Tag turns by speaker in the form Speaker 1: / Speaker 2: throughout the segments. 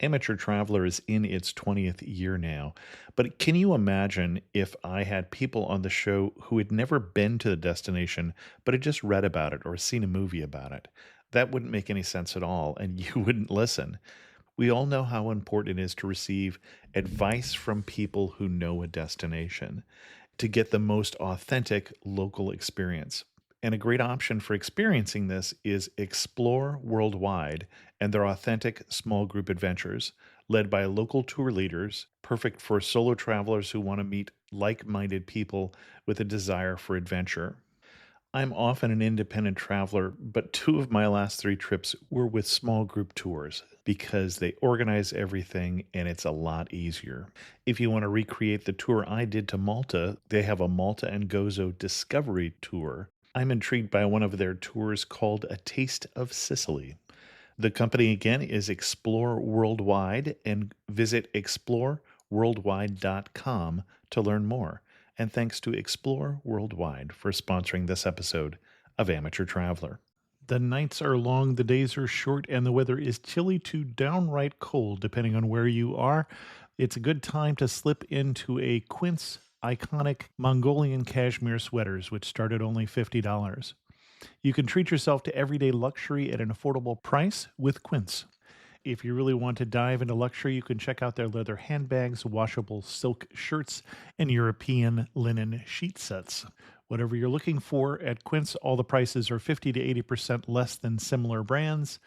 Speaker 1: Amateur Traveler is in its 20th year now, but can you imagine if I had people on the show who had never been to the destination, but had just read about it or seen a movie about it? That wouldn't make any sense at all, and you wouldn't listen. We all know how important it is to receive advice from people who know a destination to get the most authentic local experience. And a great option for experiencing this is Explore Worldwide and their authentic small group adventures, led by local tour leaders, perfect for solo travelers who want to meet like minded people with a desire for adventure. I'm often an independent traveler, but two of my last three trips were with small group tours because they organize everything and it's a lot easier. If you want to recreate the tour I did to Malta, they have a Malta and Gozo Discovery Tour. I'm intrigued by one of their tours called A Taste of Sicily. The company again is Explore Worldwide, and visit exploreworldwide.com to learn more. And thanks to Explore Worldwide for sponsoring this episode of Amateur Traveler. The nights are long, the days are short, and the weather is chilly to downright cold, depending on where you are. It's a good time to slip into a Quince iconic Mongolian cashmere sweaters, which start at only $50. You can treat yourself to everyday luxury at an affordable price with Quince. If you really want to dive into luxury, you can check out their leather handbags, washable silk shirts, and European linen sheet sets. Whatever you're looking for at Quince, all the prices are 50 to 80% less than similar brands,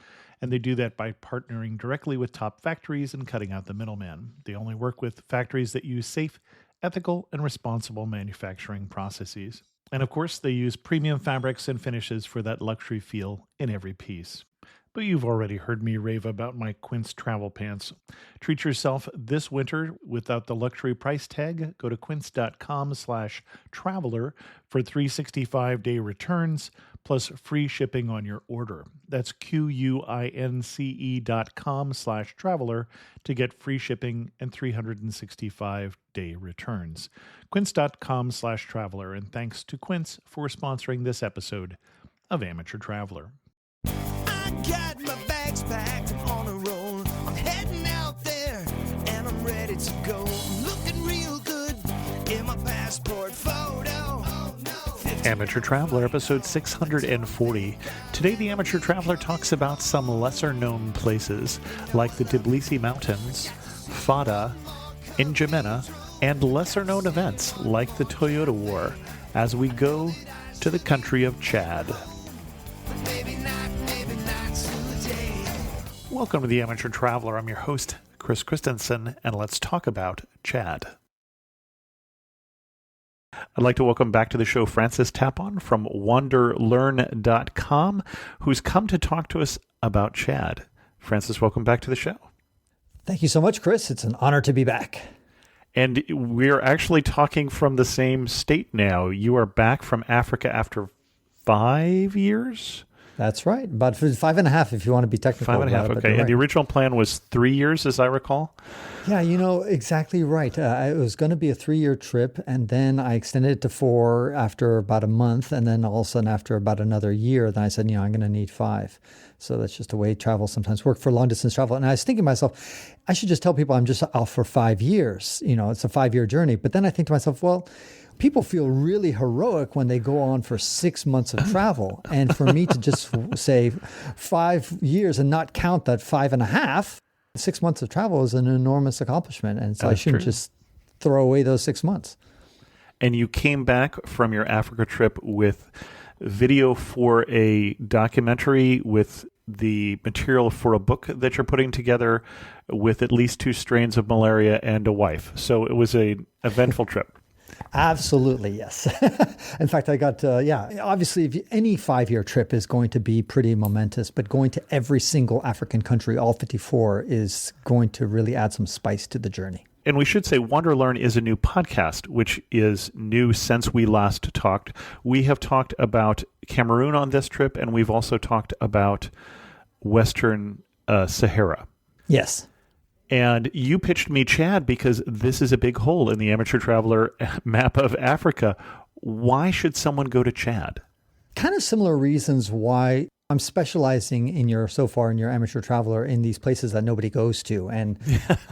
Speaker 1: and they do that by partnering directly with top factories and cutting out the middleman. They only work with factories that use safe, ethical, and responsible manufacturing processes. And of course, they use premium fabrics and finishes for that luxury feel in every piece. But you've already heard me rave about my Quince travel pants. Treat yourself this winter without the luxury price tag. Go to quince.com/traveler for 365-day returns plus free shipping on your order. That's QUINCE.com/traveler to get free shipping and 365-day returns. Quince.com/traveler. And thanks to Quince for sponsoring this episode of Amateur Traveler.
Speaker 2: Got my bags packed, I'm on a roll. I'm heading out there and I'm ready to go. I'm looking real good in my passport photo. Oh, no.
Speaker 1: Amateur Traveler, episode 640. Today, the Amateur Traveler talks about some lesser-known places like the Tbilisi Mountains, Fada, N'Djamena, and lesser-known events like the Toyota War as we go to the country of Chad.
Speaker 2: Maybe not today.
Speaker 1: Welcome to the Amateur Traveler. I'm your host, Chris Christensen, and let's talk about Chad. I'd like to welcome back to the show Francis Tapon from wanderlearn.com, who's come to talk to us about Chad. Francis, welcome back to the show.
Speaker 3: Thank you so much, Chris. It's an honor to be back.
Speaker 1: And we're actually talking from the same state now. You are back from Africa after 5 years?
Speaker 3: That's right. About 5.5 if you want to be technical.
Speaker 1: 5.5, okay.
Speaker 3: Right.
Speaker 1: And the original plan was 3 years, as I recall?
Speaker 3: Yeah, exactly right. It was going to be a 3-year trip, and then I extended it to 4 after about a month, and then all of a sudden after about another year, then I said, I'm going to need 5. So that's just the way travel sometimes works for long-distance travel. And I was thinking to myself, I should just tell people I'm just off for 5 years. It's a 5-year journey. But then I think to myself, well, people feel really heroic when they go on for 6 months of travel. And for me to just say 5 years and not count that 5.5, 6 months of travel is an enormous accomplishment. And so I shouldn't just throw away those 6 months.
Speaker 1: And you came back from your Africa trip with video for a documentary with the material for a book that you're putting together with at least 2 strains of malaria and a wife. So it was an eventful trip.
Speaker 3: Absolutely, yes. In fact, I got, obviously any 5-year trip is going to be pretty momentous, but going to every single African country, all 54, is going to really add some spice to the journey.
Speaker 1: And we should say Wander Learn is a new podcast, which is new since we last talked. We have talked about Cameroon on this trip, and we've also talked about Western Sahara.
Speaker 3: Yes.
Speaker 1: And you pitched me Chad because this is a big hole in the Amateur Traveler map of Africa. Why should someone go to Chad?
Speaker 3: Kind of similar reasons why I'm specializing in so far in your amateur traveler in these places that nobody goes to. And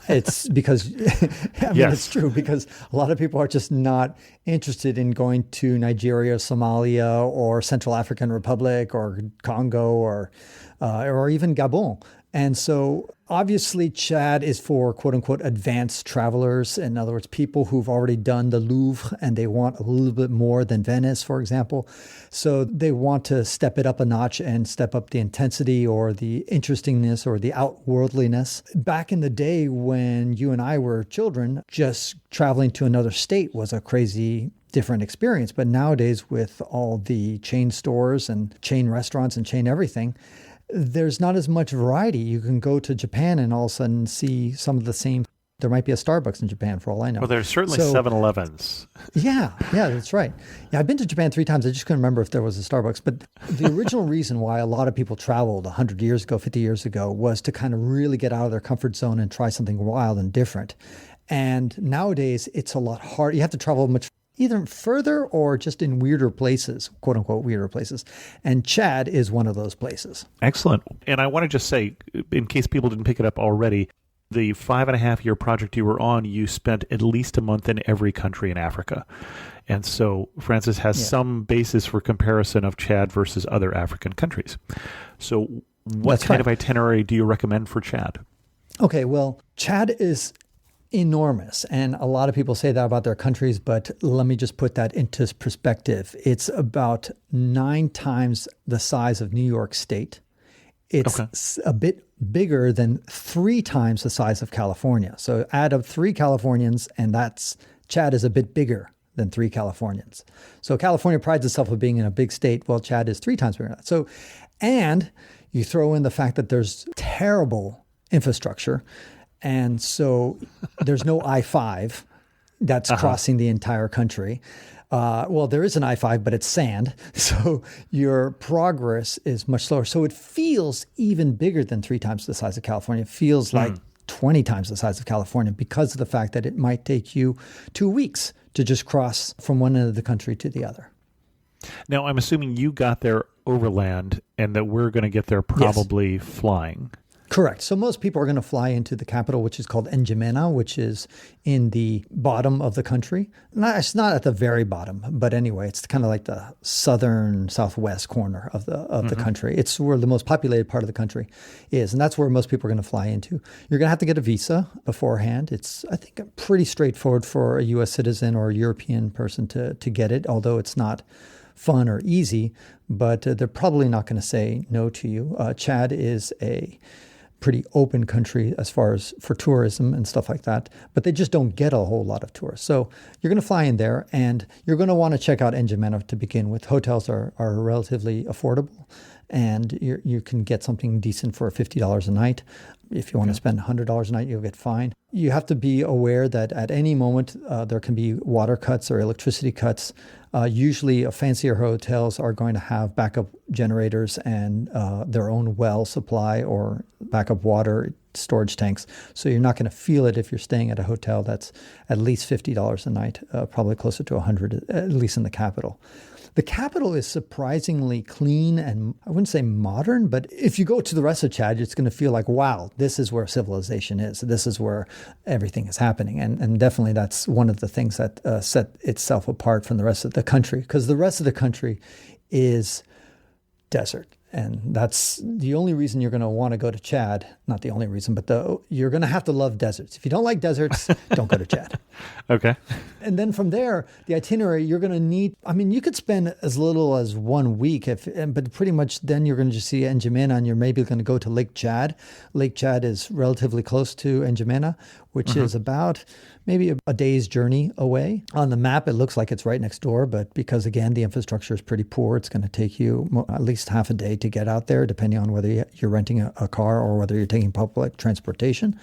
Speaker 3: it's because, it's true because a lot of people are just not interested in going to Nigeria, Somalia, or Central African Republic, or Congo, or even Gabon. And so obviously Chad is for quote unquote advanced travelers. In other words, people who've already done the Louvre and they want a little bit more than Venice, for example. So they want to step it up a notch and step up the intensity or the interestingness or the outworldliness. Back in the day when you and I were children, just traveling to another state was a crazy different experience. But nowadays with all the chain stores and chain restaurants and chain everything, there's not as much variety. You can go to Japan and all of a sudden see some of the same. There might be a Starbucks in Japan for all I know.
Speaker 1: Well, there's certainly 7-Elevens.
Speaker 3: Yeah, that's right. Yeah, I've been to Japan 3 times. I just couldn't remember if there was a Starbucks. But the original reason why a lot of people traveled 100 years ago, 50 years ago, was to kind of really get out of their comfort zone and try something wild and different. And nowadays, it's a lot harder. You have to travel much either further or just in weirder places, quote unquote, weirder places. And Chad is one of those places.
Speaker 1: Excellent. And I want to just say, in case people didn't pick it up already, the 5.5-year project you were on, you spent at least a month in every country in Africa. And so Francis has some basis for comparison of Chad versus other African countries. So what kind of itinerary do you recommend for Chad?
Speaker 3: Okay, well, Chad is enormous. And a lot of people say that about their countries, but let me just put that into perspective. It's about 9 times the size of New York State. It's a bit bigger than 3 times the size of California. So add up 3 Californians, and Chad is a bit bigger than 3 Californians. So California prides itself on being in a big state. Well, Chad is 3 times bigger than that. So, and you throw in the fact that there's terrible infrastructure. And so there's no I-5 that's crossing the entire country. Well, there is an I-5, but it's sand. So your progress is much slower. So it feels even bigger than 3 times the size of California. It feels like 20 times the size of California because of the fact that it might take you 2 weeks to just cross from one end of the country to the other.
Speaker 1: Now, I'm assuming you got there overland and that we're going to get there probably flying.
Speaker 3: Correct. So most people are going to fly into the capital, which is called N'Djamena, which is in the bottom of the country. It's not at the very bottom, but anyway, it's kind of like the southwest corner of the country. It's where the most populated part of the country is, and that's where most people are going to fly into. You're going to have to get a visa beforehand. It's, I think, pretty straightforward for a U.S. citizen or a European person to get it, although it's not fun or easy, but they're probably not going to say no to you. Chad is a pretty open country as far as for tourism and stuff like that, but they just don't get a whole lot of tourists. So you're going to fly in there and you're going to want to check out N'Djamena to begin with. Hotels are relatively affordable and you can get something decent for $50 a night. If you want to spend $100 a night, you'll get fine. You have to be aware that at any moment there can be water cuts or electricity cuts. Usually fancier hotels are going to have backup generators and their own well supply or backup water storage tanks. So you're not going to feel it if you're staying at a hotel that's at least $50 a night, probably closer to $100, at least in the capital. The capital is surprisingly clean and I wouldn't say modern, but if you go to the rest of Chad, it's going to feel like, wow, this is where civilization is. This is where everything is happening. And definitely that's one of the things that set itself apart from the rest of the country, because the rest of the country is desert. And that's the only reason you're going to want to go to Chad. Not the only reason, but you're going to have to love deserts. If you don't like deserts, don't go to Chad.
Speaker 1: Okay.
Speaker 3: And then from there, the itinerary, you're going to need, you could spend as little as 1 week, but pretty much then you're going to just see N'Djamena and you're maybe going to go to Lake Chad. Lake Chad is relatively close to N'Djamena, which is about maybe a day's journey away. On the map, it looks like it's right next door, but because, again, the infrastructure is pretty poor, it's going to take you at least half a day to get out there, depending on whether you're renting a car or whether you're taking public transportation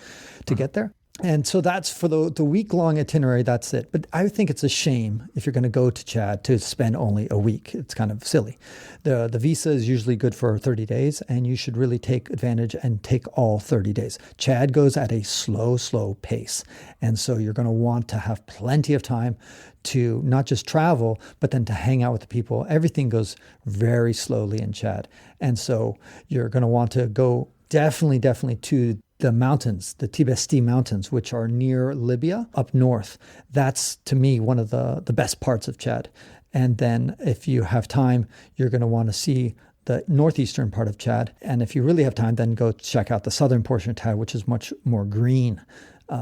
Speaker 3: to get there. And so that's for the week-long itinerary, that's it. But I think it's a shame if you're going to go to Chad to spend only a week. It's kind of silly. The visa is usually good for 30 days, and you should really take advantage and take all 30 days. Chad goes at a slow pace. And so you're going to want to have plenty of time to not just travel, but then to hang out with the people. Everything goes very slowly in Chad. And so you're going to want to go definitely to the mountains, the Tibesti Mountains, which are near Libya up north. That's, to me, one of the best parts of Chad. And then if you have time, you're going to want to see the northeastern part of Chad. And if you really have time, then go check out the southern portion of Chad, which is much more green.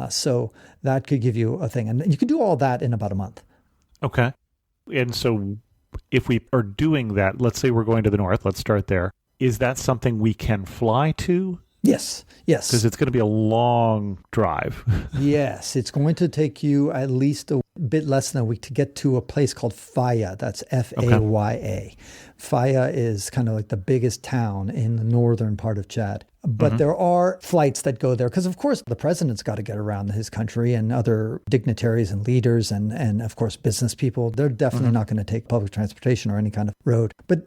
Speaker 3: So that could give you a thing. And you can do all that in about a month.
Speaker 1: Okay. And so if we are doing that, let's say we're going to the north, let's start there. Is that something we can fly to?
Speaker 3: Yes.
Speaker 1: Because it's going to be a long drive.
Speaker 3: Yes, it's going to take you at least a bit less than a week to get to a place called Faya. That's Faya. Faya is kind of like the biggest town in the northern part of Chad. But there are flights that go there because, of course, the president's got to get around his country and other dignitaries and leaders and of course, business people. They're definitely not going to take public transportation or any kind of road. But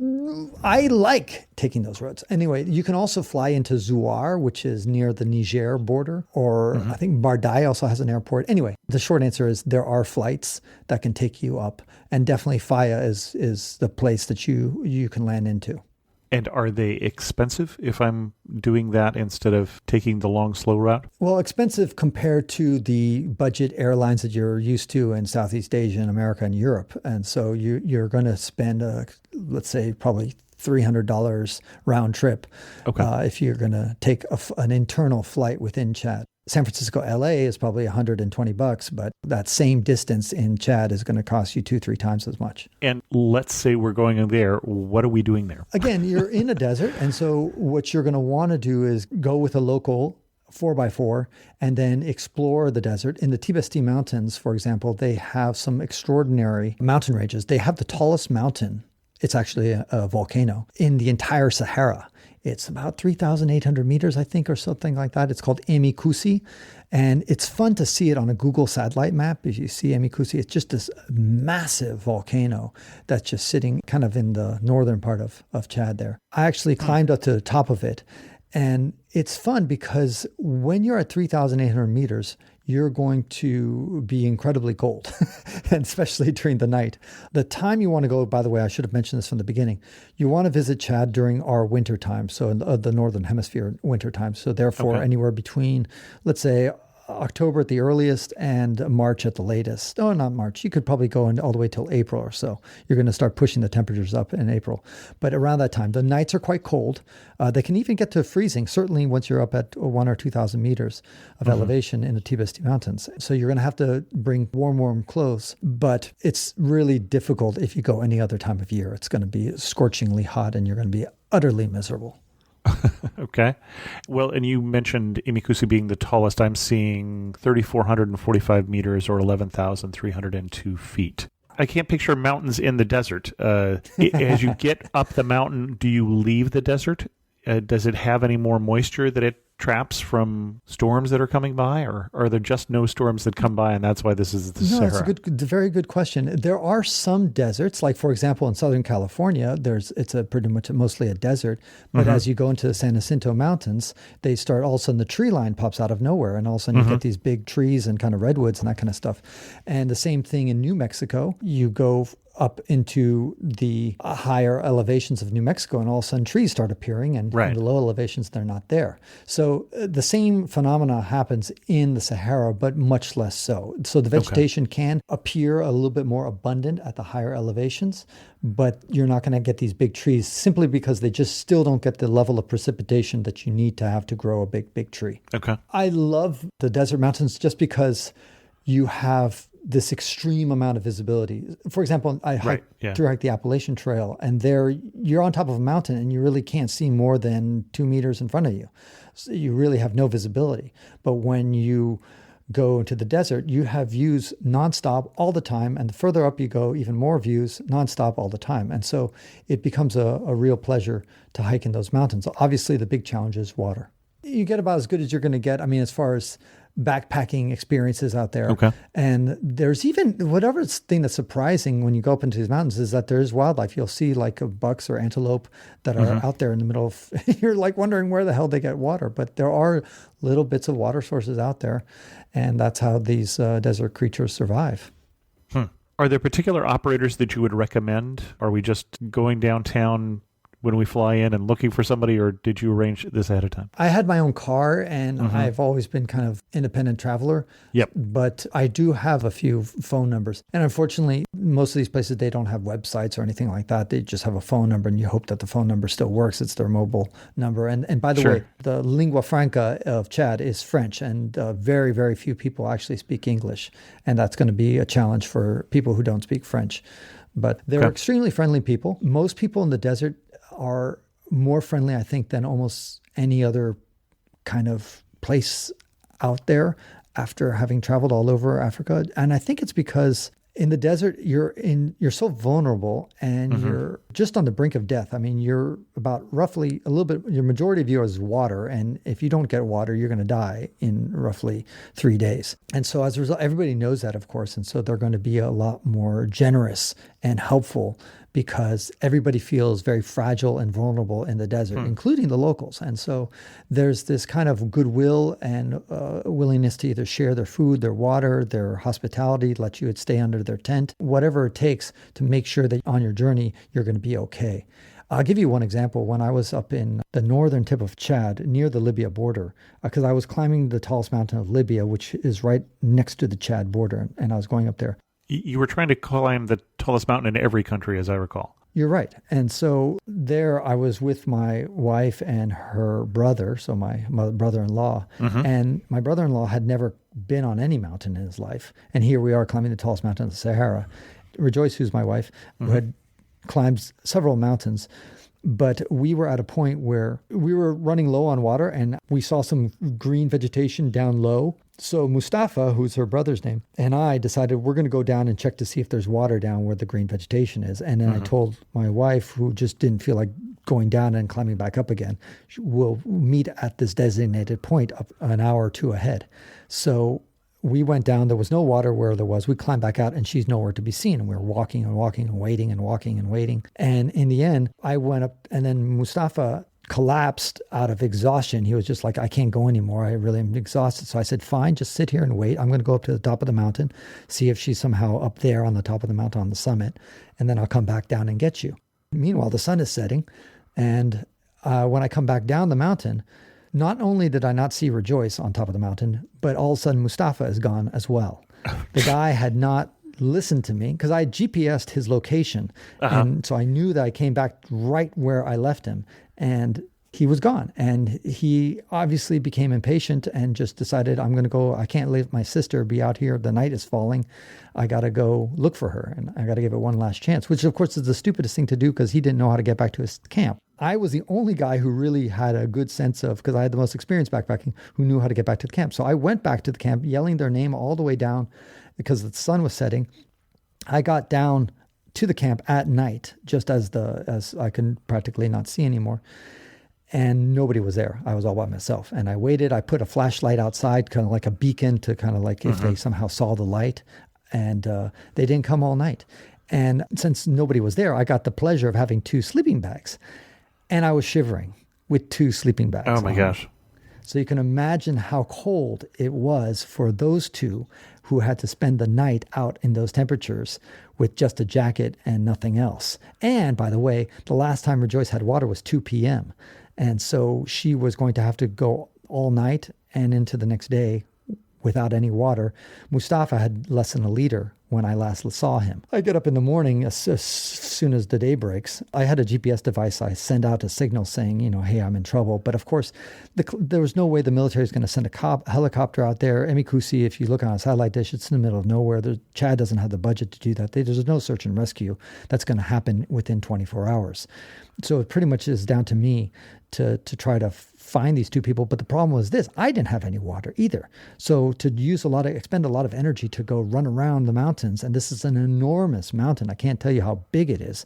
Speaker 3: I like taking those roads. Anyway, you can also fly into Zouar, which is near the Niger border, or I think Bardai also has an airport. Anyway, the short answer is there are flights that can take you up. And definitely Faya is the place that you can land into.
Speaker 1: And are they expensive if I'm doing that instead of taking the long, slow route?
Speaker 3: Well, expensive compared to the budget airlines that you're used to in Southeast Asia and America and Europe. And so you're going to spend, let's say, probably $300 round trip if you're going to take an internal flight within Chad. San Francisco, LA is probably $120, but that same distance in Chad is going to cost you 2-3 times as much.
Speaker 1: And let's say we're going in there. What are we doing there?
Speaker 3: Again, you're in a desert. And so what you're going to want to do is go with a local 4x4 and then explore the desert. In the Tibesti Mountains, for example, they have some extraordinary mountain ranges. They have the tallest mountain. It's actually a volcano in the entire Sahara. It's about 3,800 meters, I think, or something like that. It's called Emikusi. And it's fun to see it on a Google satellite map. If you see Emikusi, it's just this massive volcano that's just sitting kind of in the northern part of Chad there. I actually climbed up to the top of it. And it's fun because when you're at 3,800 meters, you're going to be incredibly cold, and especially during the night. The time you want to go, by the way, I should have mentioned this from the beginning, you want to visit Chad during our winter time, so in the northern hemisphere winter time. So therefore, anywhere between, let's say, October at the earliest and March at the latest. Oh, not March. You could probably go all the way till April or so. You're going to start pushing the temperatures up in April. But around that time, the nights are quite cold. They can even get to freezing, certainly once you're up at 1,000 or 2,000 meters of elevation in the Tibesti Mountains. So you're going to have to bring warm clothes. But it's really difficult if you go any other time of year. It's going to be scorchingly hot and you're going to be utterly miserable.
Speaker 1: Okay. Well, and you mentioned Emikusi being the tallest. I'm seeing 3,445 meters or 11,302 feet. I can't picture mountains in the desert. As you get up the mountain, do you leave the desert? Does it have any more moisture that it traps from storms that are coming by, or are there just no storms that come by and that's why this is the Sahara?
Speaker 3: No, it's a very good question. There are some deserts, like for example in Southern California, it's pretty much mostly a desert, but as you go into the San Jacinto Mountains, they start, all of a sudden the tree line pops out of nowhere and all of a sudden you get these big trees and kind of redwoods and that kind of stuff. And the same thing in New Mexico, you go up into the higher elevations of New Mexico and all of a sudden trees start appearing and in the low elevations, they're not there. So the same phenomena happens in the Sahara, but much less so. So the vegetation can appear a little bit more abundant at the higher elevations, but you're not going to get these big trees simply because they just still don't get the level of precipitation that you need to have to grow a big tree. Okay. I love the desert mountains just because you have this extreme amount of visibility. For example, I hiked the Appalachian Trail, and there you're on top of a mountain and you really can't see more than 2 meters in front of you. So you really have no visibility. But when you go into the desert, you have views nonstop all the time. And the further up you go, even more views nonstop all the time. And so it becomes a real pleasure to hike in those mountains. Obviously, the big challenge is water. You get about as good as you're going to get. I mean, as far as backpacking experiences out there.
Speaker 1: Okay.
Speaker 3: And there's even whatever thing that's surprising when you go up into these mountains is that there's wildlife. You'll see like bucks or antelope that are out there in the middle of, you're like wondering where the hell they get water, but there are little bits of water sources out there. And that's how these desert creatures survive.
Speaker 1: Are there particular operators that you would recommend? Are we just going downtown when we fly in and looking for somebody, or did you arrange this ahead of time?
Speaker 3: I had my own car, and I've always been kind of independent traveler.
Speaker 1: Yep.
Speaker 3: But I do have a few phone numbers. And unfortunately, most of these places, they don't have websites or anything like that. They just have a phone number, and you hope that the phone number still works. It's their mobile number. And by the way, the lingua franca of Chad is French, and very, very few people actually speak English. And that's going to be a challenge for people who don't speak French. But they're extremely friendly people. Most people in the desert are more friendly, I think, than almost any other kind of place out there after having traveled all over Africa. And I think it's because in the desert, you're so vulnerable, and you're just on the brink of death. I mean, you're about roughly a little bit, your majority of you is water. And if you don't get water, you're going to die in roughly 3 days. And so as a result, everybody knows that, of course. And so they're going to be a lot more generous and helpful, because everybody feels very fragile and vulnerable in the desert, including the locals. And so there's this kind of goodwill and willingness to either share their food, their water, their hospitality, let you stay under their tent, whatever it takes to make sure that on your journey, you're going to be okay. I'll give you one example. When I was up in the northern tip of Chad, near the Libya border, because I was climbing the tallest mountain of Libya, which is right next to the Chad border, and I was going up there.
Speaker 1: You were trying to climb the tallest mountain in every country, as I recall.
Speaker 3: You're right. And so there I was with my wife and her brother, so my brother-in-law. And my brother-in-law had never been on any mountain in his life. And here we are climbing the tallest mountain of the Sahara. Rejoice, who's my wife, who had climbed several mountains. But we were at a point where we were running low on water, and we saw some green vegetation down low. So Mustafa, who's her brother's name, and I decided we're going to go down and check to see if there's water down where the green vegetation is. And then I told my wife, who just didn't feel like going down and climbing back up again, we'll meet at this designated point up an hour or two ahead. So we went down. There was no water where there was. We climbed back out, and she's nowhere to be seen. And we were walking and walking and waiting and walking and waiting. And in the end, I went up, and then Mustafa collapsed out of exhaustion. He was just like, I can't go anymore. I really am exhausted. So I said, fine, just sit here and wait. I'm going to go up to the top of the mountain, see if she's somehow up there on the top of the mountain on the summit, and then I'll come back down and get you. Meanwhile, the sun is setting. And when I come back down the mountain, not only did I not see Rejoice on top of the mountain, but all of a sudden Mustafa is gone as well. The guy had not listened to me because I GPSed his location. And so I knew that I came back right where I left him, and he was gone. And he obviously became impatient and just decided, I'm going to go. I can't leave my sister be out here. The night is falling. I got to go look for her, and I got to give it one last chance, which of course is the stupidest thing to do because he didn't know how to get back to his camp. I was the only guy who really had a good sense of, because I had the most experience backpacking, who knew how to get back to the camp. So I went back to the camp yelling their name all the way down because the sun was setting. I got down to the camp at night, just as I could practically not see anymore. And nobody was there. I was all by myself. And I waited. I put a flashlight outside, kind of like a beacon to kind of like if they somehow saw the light. And they didn't come all night. And since nobody was there, I got the pleasure of having 2 sleeping bags. And I was shivering with 2 sleeping bags.
Speaker 1: Oh, my gosh.
Speaker 3: So you can imagine how cold it was for those 2 who had to spend the night out in those temperatures with just a jacket and nothing else. And by the way, the last time Rejoice had water was 2 p.m. And so she was going to have to go all night and into the next day without any water. Mustafa had less than a liter when I last saw him. I get up in the morning as soon as the day breaks. I had a GPS device. I send out a signal saying, hey, I'm in trouble. But of course, there was no way the military is going to send a helicopter out there. Emikusi, if you look on a satellite dish, it's in the middle of nowhere. Chad doesn't have the budget to do that. There's no search and rescue that's going to happen within 24 hours. So it pretty much is down to me to try to find these 2 people. But the problem was this: I didn't have any water either. So to expend a lot of energy to go run around the mountains, and this is an enormous mountain. I can't tell you how big it is.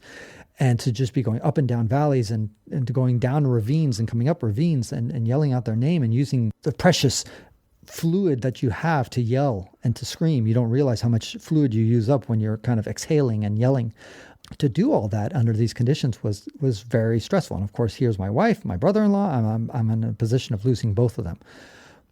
Speaker 3: And to just be going up and down valleys and to going down ravines and coming up ravines and yelling out their name and using the precious fluid that you have to yell and to scream. You don't realize how much fluid you use up when you're kind of exhaling and yelling. To do all that under these conditions was very stressful. And of course, here's my wife, my brother-in-law. I'm in a position of losing both of them.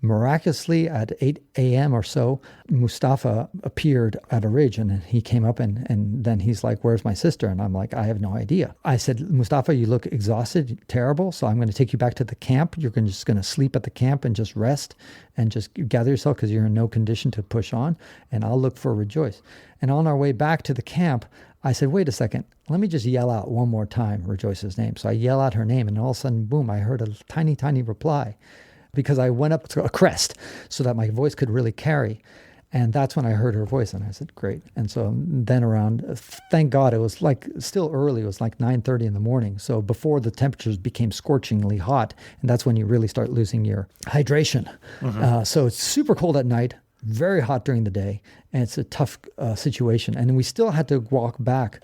Speaker 3: Miraculously, at 8 a.m. or so, Mustafa appeared at a ridge, and he came up, and then he's like, "Where's my sister?" And I'm like, "I have no idea." I said, "Mustafa, you look exhausted, terrible, so I'm going to take you back to the camp. You're just going to sleep at the camp and just rest and just gather yourself because you're in no condition to push on, and I'll look for Rejoice." And on our way back to the camp, I said, "Wait a second, let me just yell out one more time Rejoice's name." So I yell out her name, and all of a sudden, boom, I heard a tiny, tiny reply, because I went up to a crest so that my voice could really carry. And that's when I heard her voice, and I said, great. And so then around, thank God, it was like still early. It was like 9:30 in the morning. So before the temperatures became scorchingly hot, and that's when you really start losing your hydration. So it's super cold at night, very hot during the day, and it's a tough situation. And we still had to walk back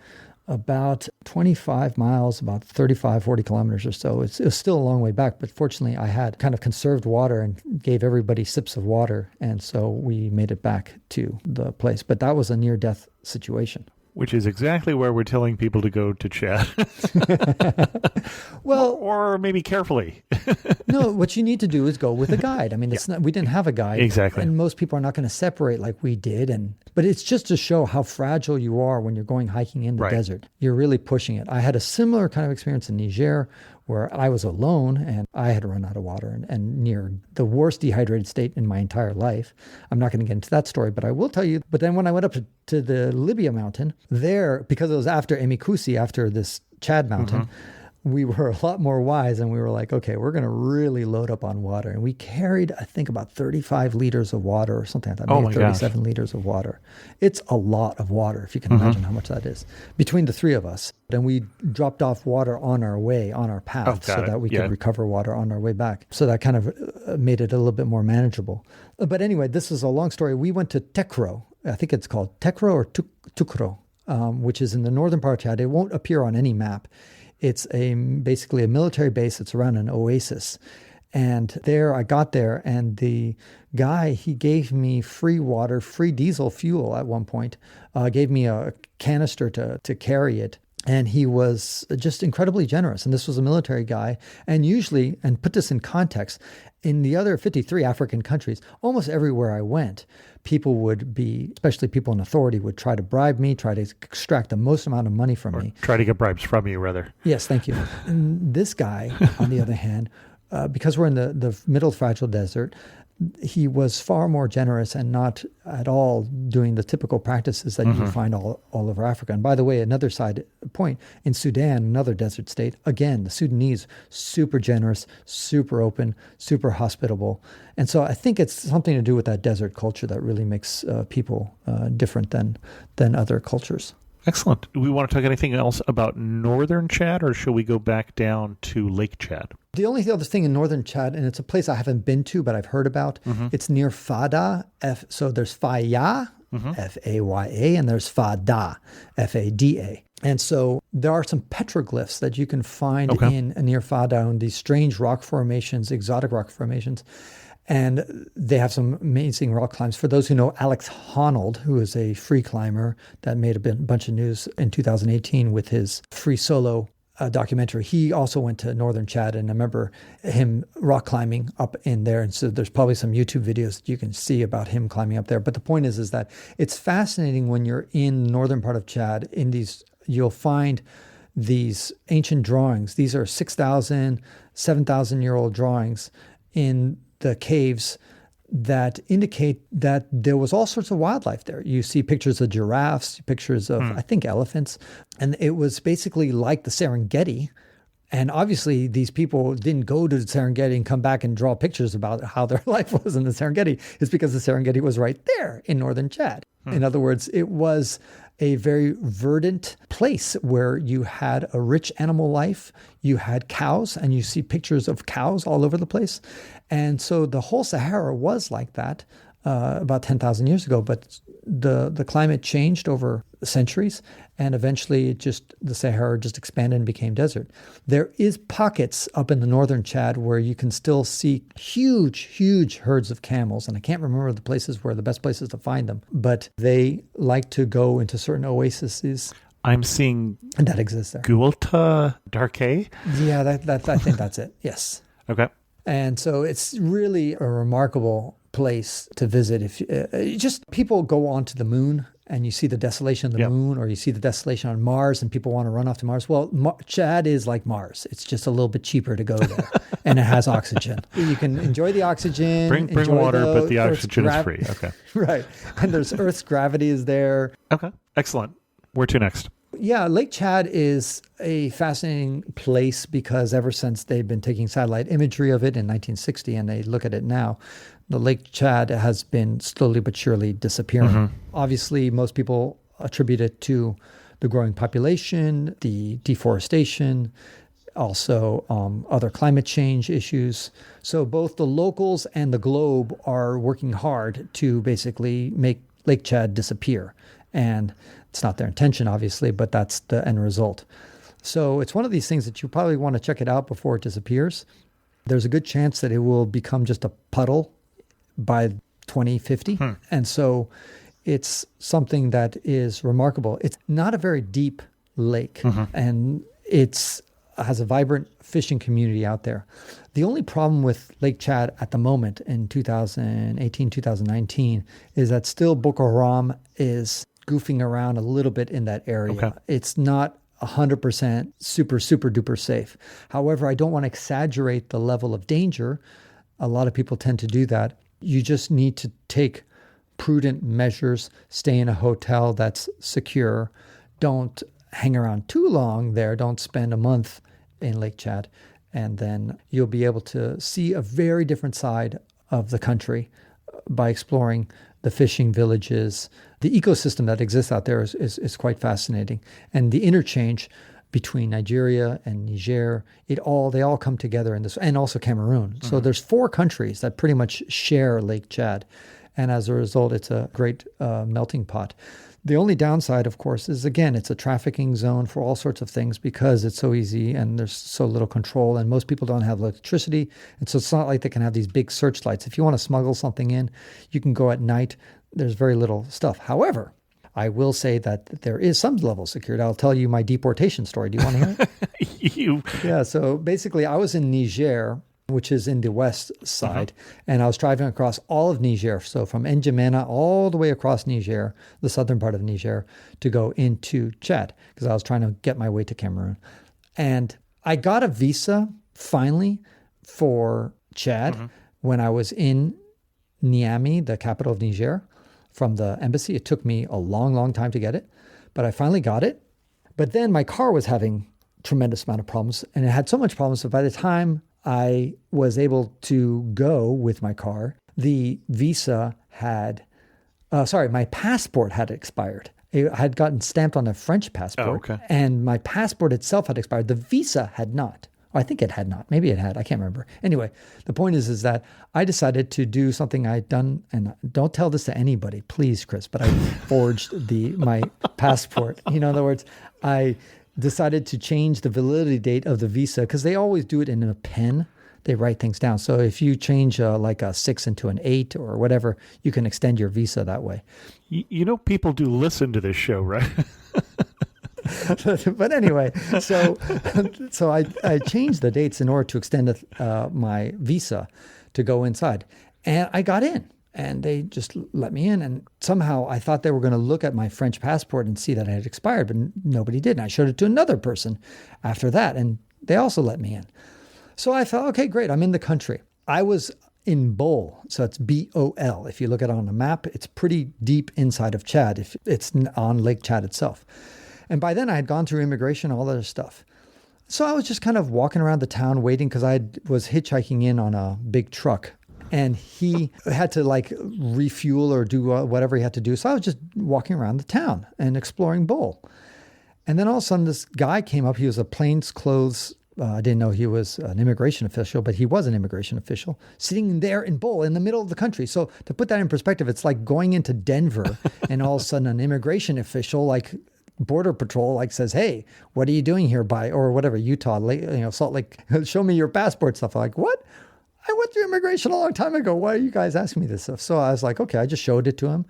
Speaker 3: about 25 miles, about 35, 40 kilometers or so. It was still a long way back, but fortunately I had kind of conserved water and gave everybody sips of water. And so we made it back to the place. But that was a near-death situation.
Speaker 1: Which is exactly where we're telling people to go to Chad.
Speaker 3: Well,
Speaker 1: or maybe carefully.
Speaker 3: No, what you need to do is go with a guide. I mean, it's not, we didn't have a guide.
Speaker 1: Exactly.
Speaker 3: And most people are not going to separate like we did. But it's just to show how fragile you are when you're going hiking in the desert. You're really pushing it. I had a similar kind of experience in Niger, where I was alone and I had run out of water and near the worst dehydrated state in my entire life. I'm not going to get into that story, but I will tell you. But then when I went up to the Libya mountain, there, because it was after Emikusi, after this Chad mountain, we were a lot more wise, and we were like, okay, we're going to really load up on water. And we carried, I think, about 35 liters of water or something like that, maybe 37 liters of water. It's a lot of water, if you can imagine how much that is, between the three of us. And we dropped off water on our way, on our path, so that we could recover water on our way back. So that kind of made it a little bit more manageable. But anyway, this is a long story. We went to Tekro. I think it's called Tekro or Tukro, which is in the northern part of Chad. It won't appear on any map. It's basically a military base that's around an oasis. And there, I got there, and the guy, he gave me free water, free diesel fuel at one point, gave me a canister to carry it. And he was just incredibly generous. And this was a military guy. And usually, and put this in context, in the other 53 African countries, almost everywhere I went, people would be, especially people in authority, would try to bribe me, try to extract the most amount of money from me.
Speaker 1: Try to get bribes from you, rather.
Speaker 3: Yes, thank you. And this guy, on the other hand, because we're in the middle fragile desert, he was far more generous and not at all doing the typical practices that you find all over Africa. And by the way, another side point, in Sudan, another desert state, again, the Sudanese, super generous, super open, super hospitable. And so I think it's something to do with that desert culture that really makes people different than other cultures.
Speaker 1: Excellent. Do we want to talk anything else about northern Chad, or shall we go back down to Lake Chad?
Speaker 3: The only other thing in northern Chad, and it's a place I haven't been to, but I've heard about, it's near Fada. So there's Faya, F-A-Y-A, and there's Fada, F-A-D-A. And so there are some petroglyphs that you can find in near Fada, and these strange rock formations, exotic rock formations. And they have some amazing rock climbs. For those who know Alex Honnold, who is a free climber that made a bunch of news in 2018 with his free solo documentary, he also went to northern Chad, and I remember him rock climbing up in there. And so there's probably some YouTube videos that you can see about him climbing up there. But the point is that it's fascinating when you're in the northern part of Chad. In these, you'll find these ancient drawings. These are 6,000, 7,000-year-old drawings in the caves that indicate that there was all sorts of wildlife there. You see pictures of giraffes, pictures of, I think, elephants. And it was basically like the Serengeti. And obviously, these people didn't go to the Serengeti and come back and draw pictures about how their life was in the Serengeti. It's because the Serengeti was right there in northern Chad. In other words, it was a very verdant place where you had a rich animal life. You had cows, and you see pictures of cows all over the place. And so the whole Sahara was like that about 10,000 years ago. But the climate changed over centuries, and eventually the Sahara just expanded and became desert. There is pockets up in the northern Chad where you can still see huge herds of camels, and I can't remember the places where the best places to find them, but they like to go into certain oases.
Speaker 1: I'm seeing
Speaker 3: that exists there.
Speaker 1: Gualta Darkay?
Speaker 3: Yeah, I think that's it. Yes.
Speaker 1: Okay.
Speaker 3: And so it's really a remarkable place to visit. If just people go onto the moon and you see the desolation of the moon, or you see the desolation on Mars and people want to run off to Mars. Well, Chad is like Mars. It's just a little bit cheaper to go there, and it has oxygen. You can enjoy the oxygen.
Speaker 1: Bring water, but the oxygen is free. Okay.
Speaker 3: Right. And there's Earth's gravity is there.
Speaker 1: Okay. Excellent. Where to next?
Speaker 3: Yeah, Lake Chad is a fascinating place because ever since they've been taking satellite imagery of it in 1960 and they look at it now, the Lake Chad has been slowly but surely disappearing. Mm-hmm. Obviously, most people attribute it to the growing population, the deforestation, also other climate change issues. So both the locals and the globe are working hard to basically make Lake Chad disappear. And it's not their intention, obviously, but that's the end result. So it's one of these things that you probably want to check it out before it disappears. There's a good chance that it will become just a puddle by 2050. And so it's something that is remarkable. It's not a very deep lake, and it has a vibrant fishing community out there. The only problem with Lake Chad at the moment in 2018, 2019 is that still Boko Haram is goofing around a little bit in that area. Okay. It's not 100% super duper safe. However, I don't want to exaggerate the level of danger. A lot of people tend to do that. You just need to take prudent measures, stay in a hotel that's secure. Don't hang around too long there. Don't spend a month in Lake Chad. And then you'll be able to see a very different side of the country by exploring the fishing villages. The ecosystem that exists out there is quite fascinating. And the interchange between Nigeria and Niger, they all come together in this, and also Cameroon. So there's 4 countries that pretty much share Lake Chad. And as a result, it's a great melting pot. The only downside, of course, is, again, it's a trafficking zone for all sorts of things because it's so easy and there's so little control, and most people don't have electricity. And so it's not like they can have these big searchlights. If you want to smuggle something in, you can go at night. There's very little stuff. However, I will say that there is some level of security. I'll tell you my deportation story. Do you want to hear it? Yeah, so basically I was in Niger, which is in the west side. And I was driving across all of Niger. So from N'Djamena all the way across Niger, the southern part of Niger, to go into Chad, because I was trying to get my way to Cameroon. And I got a visa, finally, for Chad when I was in Niamey, the capital of Niger, from the embassy. It took me a long time to get it, but I finally got it. But then my car was having a tremendous amount of problems, and it had so much problems that by the time I was able to go with my car, the visa my passport had expired. It had gotten stamped on a French passport, and my passport itself had expired. The visa had not. I think it had not. Maybe it had. I can't remember. Anyway, the point is that I decided to do something I'd done, and don't tell this to anybody, please, Chris, but I forged my passport. In other words, I decided to change the validity date of the visa because they always do it in a pen. They write things down. So if you change like a 6 into an 8 or whatever, you can extend your visa that way.
Speaker 1: People do listen to this show, right?
Speaker 3: But anyway, so I changed the dates in order to extend my visa to go inside. And I got in. And they just let me in. And somehow I thought they were going to look at my French passport and see that it had expired, but nobody did. And I showed it to another person after that, and they also let me in. So I thought, okay, great, I'm in the country. I was in Bol, so it's B-O-L. If you look at it on a map, it's pretty deep inside of Chad. If it's on Lake Chad itself. And by then I had gone through immigration, all that other stuff. So I was just kind of walking around the town waiting because I was hitchhiking in on a big truck. And he had to like refuel or do whatever he had to do. So I was just walking around the town and exploring Bull. And then all of a sudden, this guy came up. He was a plainclothes. I didn't know he was an immigration official, but he was an immigration official sitting there in Bull in the middle of the country. So to put that in perspective, it's like going into Denver and all of a sudden an immigration official like Border Patrol like says, "Hey, what are you doing here by," or whatever, Utah, Salt Lake, show me your passport stuff. I'm like, what? I went through immigration a long time ago. Why are you guys asking me this stuff? So I was like, okay, I just showed it to him.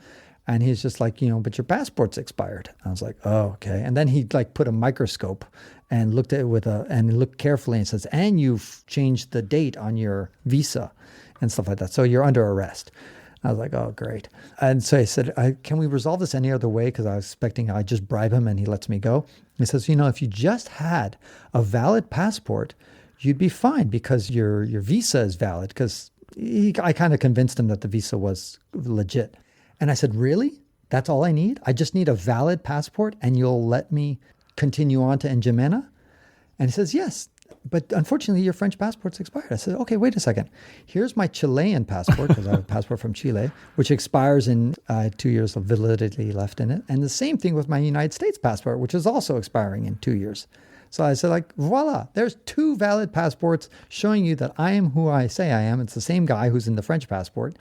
Speaker 3: And he's just like, but your passport's expired. I was like, oh, okay. And then he like put a microscope and looked at it and looked carefully and says, and you've changed the date on your visa and stuff like that. So you're under arrest. I was like, oh, great. And so I said, can we resolve this any other way? Because I was expecting I just bribe him and he lets me go. He says, if you just had a valid passport, you'd be fine because your visa is valid. Because I kind of convinced him that the visa was legit. And I said, really? That's all I need? I just need a valid passport and you'll let me continue on to N'Djamena? And he says, yes, but unfortunately your French passport's expired. I said, okay, wait a second. Here's my Chilean passport, because I have a passport from Chile, which expires in 2 years of validity left in it. And the same thing with my United States passport, which is also expiring in 2 years. So I said, like, voila, there's 2 valid passports showing you that I am who I say I am. It's the same guy who's in the French passport.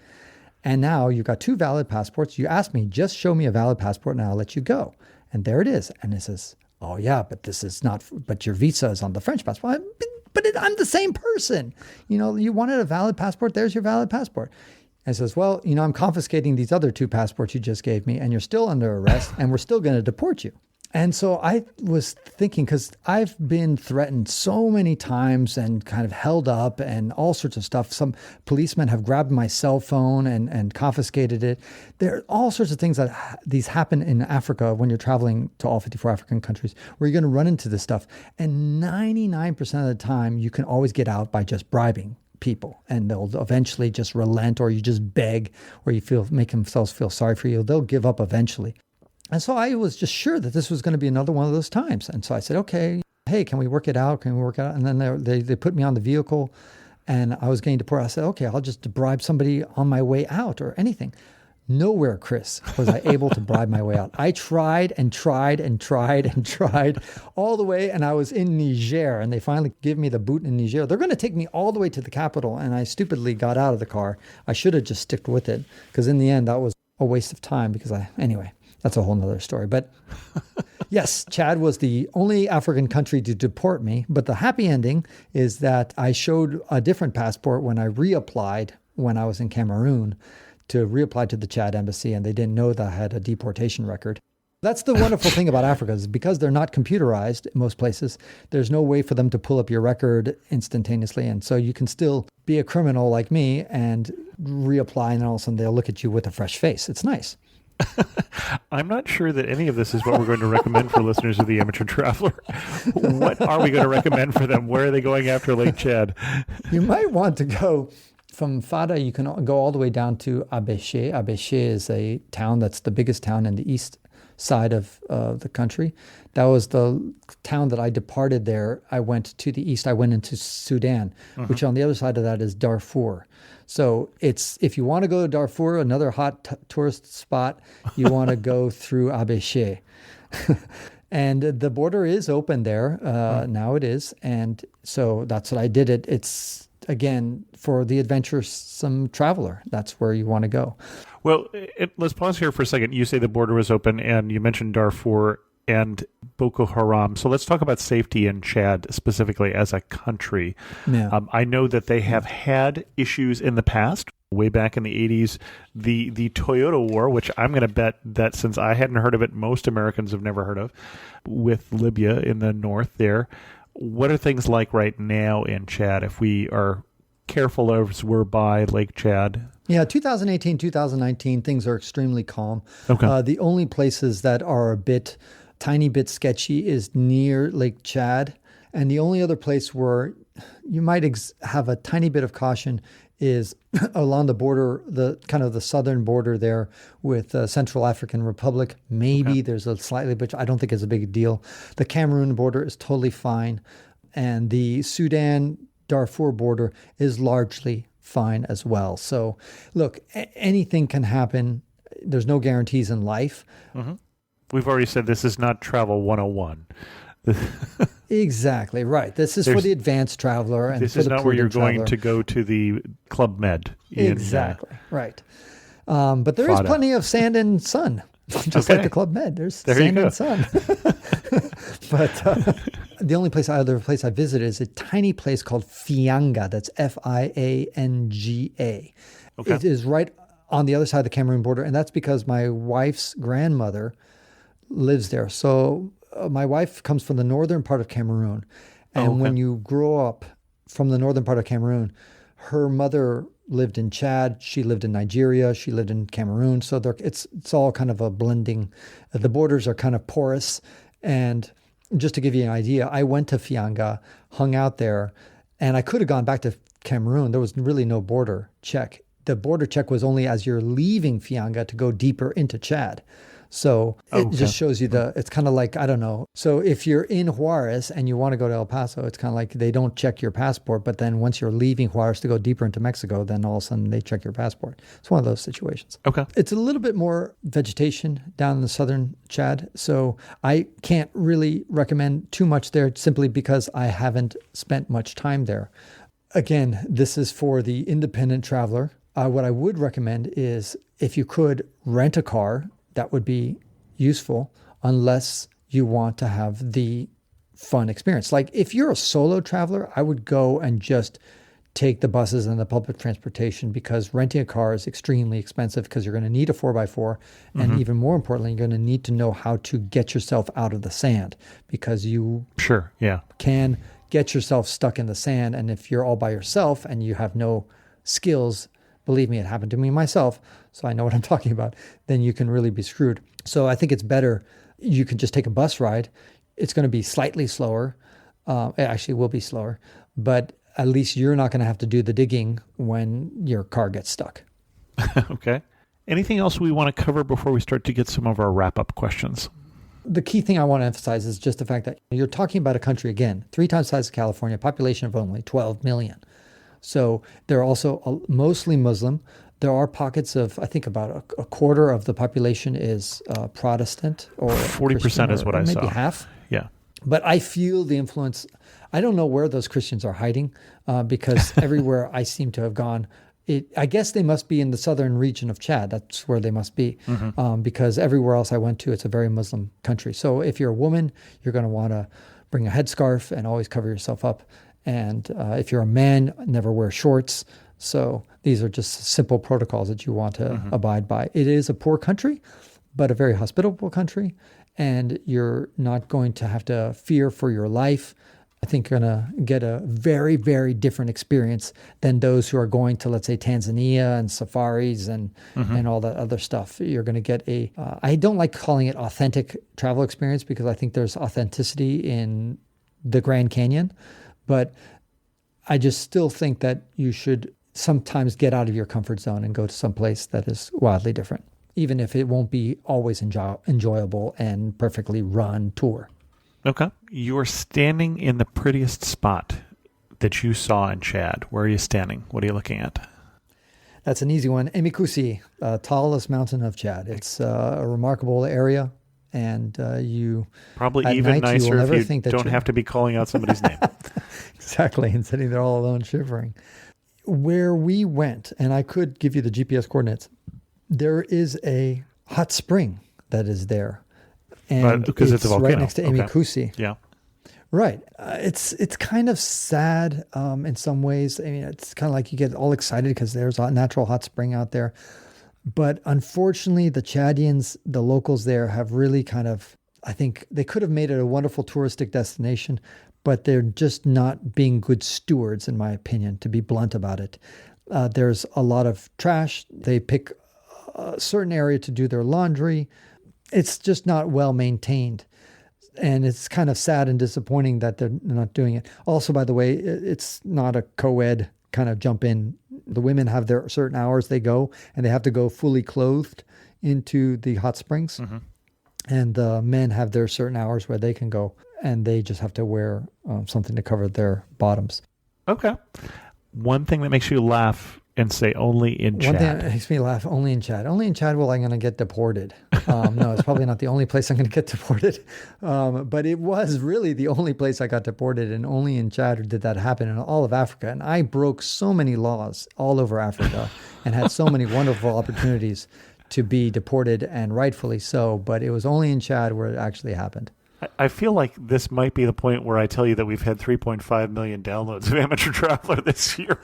Speaker 3: And now you've got 2 valid passports. You asked me, just show me a valid passport and I'll let you go. And there it is. And it says, oh yeah, but this is not, but your visa is on the French passport. I'm the same person. You wanted a valid passport. There's your valid passport. And says, well, I'm confiscating these other 2 passports you just gave me and you're still under arrest and we're still going to deport you. And so I was thinking, because I've been threatened so many times and kind of held up and all sorts of stuff. Some policemen have grabbed my cell phone and confiscated it. There are all sorts of things that these happen in Africa when you're traveling to all 54 African countries where you're going to run into this stuff. And 99% of the time, you can always get out by just bribing people and they'll eventually just relent, or you just beg, or make themselves feel sorry for you. They'll give up eventually. And so I was just sure that this was going to be another one of those times. And so I said, okay, hey, can we work it out? Can we work it out? And then they put me on the vehicle and I was getting deported. I said, okay, I'll just bribe somebody on my way out or anything. Nowhere, Chris, was I able to bribe my way out. I tried and tried and tried and tried all the way. And I was in Niger and they finally give me the boot in Niger. They're going to take me all the way to the capital. And I stupidly got out of the car. I should have just sticked with it because in the end, that was a waste of time anyway. That's a whole nother story. But yes, Chad was the only African country to deport me. But the happy ending is that I showed a different passport when I reapplied when I was in Cameroon to reapply to the Chad embassy. And they didn't know that I had a deportation record. That's the wonderful thing about Africa is because they're not computerized in most places, there's no way for them to pull up your record instantaneously. And so you can still be a criminal like me and reapply and all of a sudden they'll look at you with a fresh face. It's nice.
Speaker 1: I'm not sure that any of this is what we're going to recommend for listeners of The Amateur Traveler. What are we going to recommend for them? Where are they going after Lake Chad?
Speaker 3: You might want to go from Fada. You can go all the way down to Abéché. Abéché is a town that's the biggest town in the east side of the country. That was the town that I departed there. I went to the east. I went into Sudan, which on the other side of that is Darfur. So if you want to go to Darfur, another hot tourist spot, you want to go through Abéché. And the border is open there. Now it is. And so that's what I did. It's, again, for the adventuresome traveler. That's where you want to go.
Speaker 1: Well, let's pause here for a second. You say the border was open, and you mentioned Darfur and Boko Haram. So let's talk about safety in Chad specifically as a country.
Speaker 3: Yeah.
Speaker 1: I know that they have had issues in the past. Way back in the 80s, the Toyota War, which I'm going to bet that since I hadn't heard of it, most Americans have never heard of, with Libya in the north there. What are things like right now in Chad if we are careful as we're by Lake Chad?
Speaker 3: Yeah, 2018, 2019, things are extremely calm.
Speaker 1: Okay.
Speaker 3: The only places that are tiny bit sketchy is near Lake Chad. And the only other place where you might have a tiny bit of caution is along the border, the kind of the southern border there with Central African Republic. Maybe there's a slightly, but I don't think it's a big deal. The Cameroon border is totally fine. And the Sudan Darfur border is largely fine as well. So look, anything can happen. There's no guarantees in life.
Speaker 1: We've already said this is not travel 101.
Speaker 3: Exactly right. This is for the advanced traveler, and
Speaker 1: this
Speaker 3: for
Speaker 1: is
Speaker 3: the
Speaker 1: not where you're going
Speaker 3: traveler.
Speaker 1: to go to the Club Med.
Speaker 3: Exactly right. But there is plenty of sand and sun, just like the Club Med. There's sand and sun. But the only other place I visited is a tiny place called Fianga. That's Fianga.
Speaker 1: Okay.
Speaker 3: It is right on the other side of the Cameroon border, and that's because my wife's grandmother lives there. So my wife comes from the northern part of Cameroon, and when you grow up from the northern part of Cameroon, her mother lived in Chad, she lived in Nigeria, she lived in Cameroon. So it's all kind of a blending. The borders are kind of porous. And just to give you an idea, I went to Fianga, hung out there, and I could have gone back to Cameroon. There was really no border check. The border check was only as you're leaving Fianga to go deeper into Chad. So it just shows you it's kind of like, I don't know. So if you're in Juarez and you want to go to El Paso, it's kind of like they don't check your passport. But then once you're leaving Juarez to go deeper into Mexico, then all of a sudden they check your passport. It's one of those situations.
Speaker 1: Okay.
Speaker 3: It's a little bit more vegetation down in the southern Chad. So I can't really recommend too much there simply because I haven't spent much time there. Again, this is for the independent traveler. What I would recommend is if you could rent a car, that would be useful unless you want to have the fun experience. Like if you're a solo traveler, I would go and just take the buses and the public transportation because renting a car is extremely expensive because you're going to need a 4x4. And even more importantly, you're going to need to know how to get yourself out of the sand because you can get yourself stuck in the sand. And if you're all by yourself and you have no skills, believe me, it happened to me myself, so I know what I'm talking about, then you can really be screwed. So I think it's better you can just take a bus ride. It's going to be slightly slower. It actually will be slower, but at least you're not going to have to do the digging when your car gets stuck.
Speaker 1: Okay. Anything else we want to cover before we start to get some of our wrap-up questions?
Speaker 3: The key thing I want to emphasize is just the fact that you're talking about a country, again, 3 times the size of California, population of only 12 million. So they're also mostly Muslim. There are pockets of, I think about a quarter of the population is Protestant or
Speaker 1: 40% is what I saw.
Speaker 3: Maybe half.
Speaker 1: Yeah.
Speaker 3: But I feel the influence. I don't know where those Christians are hiding because everywhere I seem to have gone, I guess they must be in the southern region of Chad. That's where they must be because everywhere else I went to, it's a very Muslim country. So if you're a woman, you're going to want to bring a headscarf and always cover yourself up. And if you're a man, never wear shorts. So these are just simple protocols that you want to abide by. It is a poor country, but a very hospitable country. And you're not going to have to fear for your life. I think you're going to get a very, very different experience than those who are going to, let's say, Tanzania and safaris and all that other stuff. You're going to get I don't like calling it authentic travel experience because I think there's authenticity in the Grand Canyon. But I just still think that you should sometimes get out of your comfort zone and go to some place that is wildly different, even if it won't be always enjoyable and perfectly run tour.
Speaker 1: Okay. You're standing in the prettiest spot that you saw in Chad. Where are you standing? What are you looking at?
Speaker 3: That's an easy one. Emikusi, tallest mountain of Chad. It's a remarkable area. And you
Speaker 1: probably
Speaker 3: at
Speaker 1: even
Speaker 3: night,
Speaker 1: nicer
Speaker 3: you
Speaker 1: if you don't have to be calling out somebody's name.
Speaker 3: Exactly, and sitting there all alone shivering. Where we went, and I could give you the GPS coordinates, there is a hot spring that is there. And
Speaker 1: because it's a volcano.
Speaker 3: Right next to Emikusi.
Speaker 1: Yeah.
Speaker 3: Right. It's kind of sad in some ways. I mean, it's kind of like you get all excited because there's a natural hot spring out there. But unfortunately, the Chadians, the locals there, have really kind of, I think they could have made it a wonderful touristic destination, but they're just not being good stewards, in my opinion, to be blunt about it. There's a lot of trash. They pick a certain area to do their laundry. It's just not well maintained. And it's kind of sad and disappointing that they're not doing it. Also, by the way, it's not a co-ed kind of jump in. The women have their certain hours they go, and they have to go fully clothed into the hot springs. And the men have their certain hours where they can go, and they just have to wear something to cover their bottoms.
Speaker 1: Okay. one thing that makes you laugh and say only in
Speaker 3: One thing
Speaker 1: Chad.
Speaker 3: that makes me laugh, only in Chad. Only in Chad will I'm going to get deported. No, it's probably not the only place I'm going to get deported. But it was really the only place I got deported, and only in Chad did that happen in all of Africa. And I broke so many laws all over Africa and had so many wonderful opportunities to be deported, and rightfully so. But it was only in Chad where it actually happened.
Speaker 1: I feel like this might be the point where I tell you that we've had 3.5 million downloads of Amateur Traveler this year.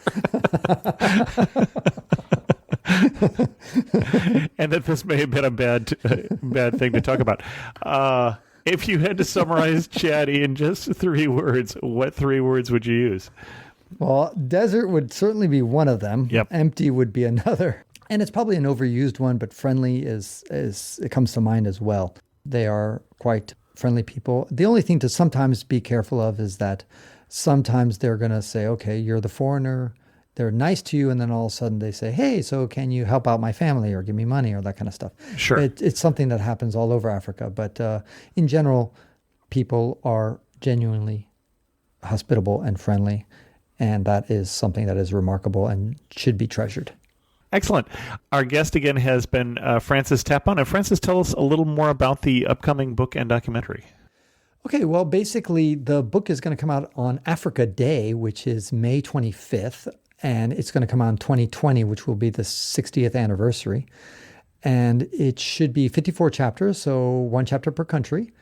Speaker 1: And that this may have been a bad thing to talk about. If you had to summarize Chad in just 3 words, what 3 words would you use?
Speaker 3: Well, desert would certainly be one of them.
Speaker 1: Yep.
Speaker 3: Empty would be another. And it's probably an overused one, but friendly is it comes to mind as well. They are quite friendly people. The only thing to sometimes be careful of is that sometimes they're going to say, okay, you're the foreigner. They're nice to you. And then all of a sudden they say, hey, so can you help out my family or give me money or that kind of stuff?
Speaker 1: Sure.
Speaker 3: It's something that happens all over Africa. But in general, people are genuinely hospitable and friendly. And that is something that is remarkable and should be treasured.
Speaker 1: Excellent. Our guest again has been Francis Tapon. And Francis, tell us a little more about the upcoming book and documentary.
Speaker 3: Okay, well, basically, the book is going to come out on Africa Day, which is May 25th, and it's going to come out in 2020, which will be the 60th anniversary. And it should be 54 chapters, so 1 chapter per country.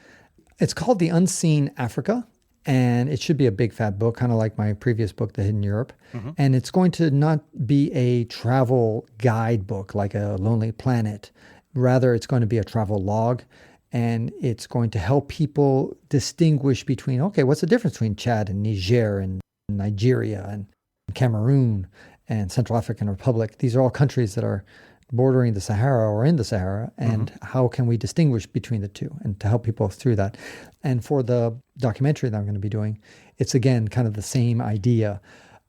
Speaker 3: It's called The Unseen Africa. And it should be a big fat book, kind of like my previous book, The Hidden Europe. Mm-hmm. And it's going to not be a travel guidebook like a Lonely Planet. Rather, it's going to be a travel log. And it's going to help people distinguish between, okay, what's the difference between Chad and Niger and Nigeria and Cameroon and Central African Republic? These are all countries that are bordering the Sahara or in the Sahara, and how can we distinguish between the two, and to help people through that. And for the documentary that I'm going to be doing, it's again kind of the same idea.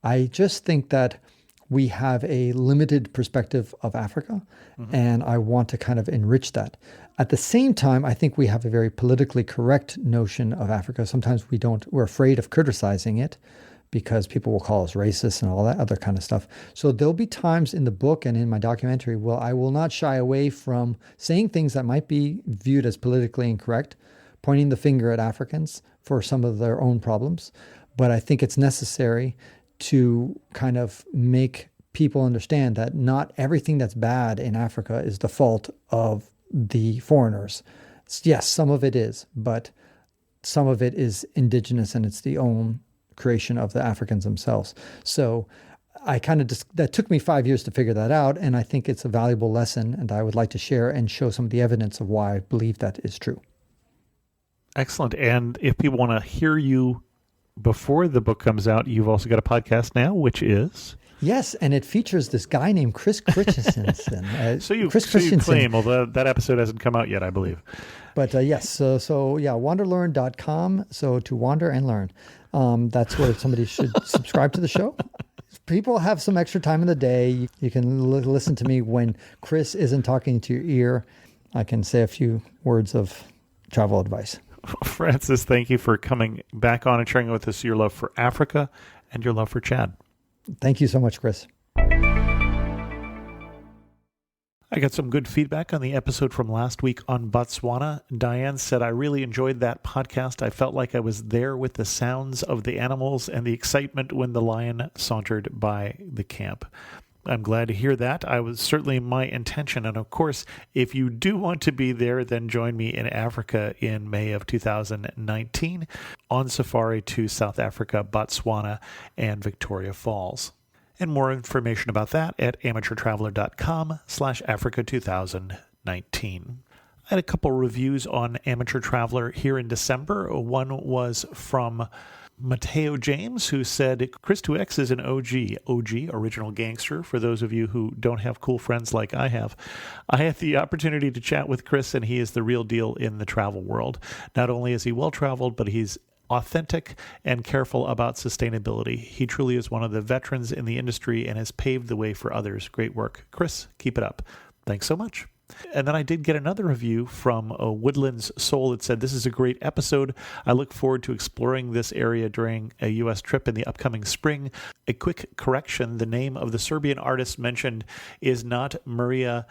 Speaker 3: I just think that we have a limited perspective of Africa, and I want to kind of enrich that. At the same time, I think we have a very politically correct notion of Africa. Sometimes we're afraid of criticizing it, because people will call us racist and all that other kind of stuff. So there'll be times in the book and in my documentary where I will not shy away from saying things that might be viewed as politically incorrect, pointing the finger at Africans for some of their own problems. But I think it's necessary to kind of make people understand that not everything that's bad in Africa is the fault of the foreigners. Yes, some of it is, but some of it is indigenous, and it's the own creation of the Africans themselves. So I kind of that took me 5 years to figure that out, and I think it's a valuable lesson, and I would like to share and show some of the evidence of why I believe that is true.
Speaker 1: Excellent. And if people want to hear you before the book comes out, you've also got a podcast now, which is...
Speaker 3: Yes, and it features this guy named Chris Christensen.
Speaker 1: So you claim, although that episode hasn't come out yet, I believe.
Speaker 3: But yes, so wanderlearn.com, so to wander and learn. That's where somebody should subscribe to the show. People have some extra time in the day. You can listen to me when Chris isn't talking to your ear. I can say a few words of travel advice.
Speaker 1: Francis, thank you for coming back on and sharing with us your love for Africa and your love for Chad.
Speaker 3: Thank you so much, Chris.
Speaker 1: I got some good feedback on the episode from last week on Botswana. Diane said, I really enjoyed that podcast. I felt like I was there with the sounds of the animals and the excitement when the lion sauntered by the camp. I'm glad to hear that. I was certainly my intention. And of course, if you do want to be there, then join me in Africa in May of 2019 on safari to South Africa, Botswana, and Victoria Falls. And more information about that at amateurtraveler.com/Africa2019. I had a couple reviews on Amateur Traveler here in December. One was from Mateo James, who said, Chris 2X is an OG, original gangster. For those of you who don't have cool friends like I have, I had the opportunity to chat with Chris, and he is the real deal in the travel world. Not only is he well-traveled, but he's authentic and careful about sustainability. He truly is one of the veterans in the industry and has paved the way for others. Great work. Chris, keep it up. Thanks so much. And then I did get another review from Woodlands Soul. It said, "This is a great episode. I look forward to exploring this area during a U.S. trip in the upcoming spring. A quick correction, the name of the Serbian artist mentioned is not Maria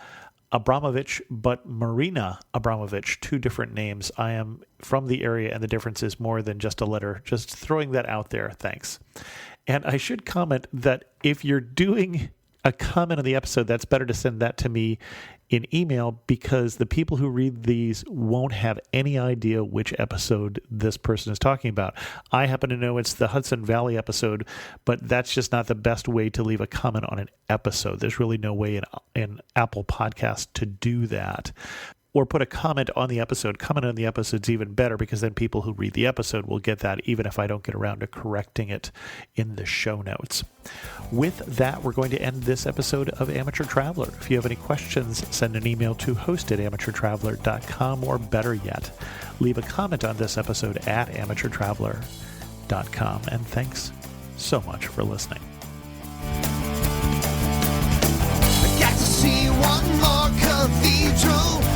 Speaker 1: Abramovic, but Marina Abramovic, two different names. I am from the area, and the difference is more than just a letter. Just throwing that out there. Thanks." And I should comment that if you're doing a comment on the episode, that's better to send that to me in email, because the people who read these won't have any idea which episode this person is talking about. I happen to know it's the Hudson Valley episode, but that's just not the best way to leave a comment on an episode. There's really no way in Apple Podcast to do that. Or put a comment on the episode. Comment on the episode's even better, because then people who read the episode will get that, even if I don't get around to correcting it in the show notes. With that, we're going to end this episode of Amateur Traveler. If you have any questions, send an email to host@amateurtraveler.com, or better yet, leave a comment on this episode at amateurtraveler.com. And thanks so much for listening.
Speaker 2: I got to see one more cathedral.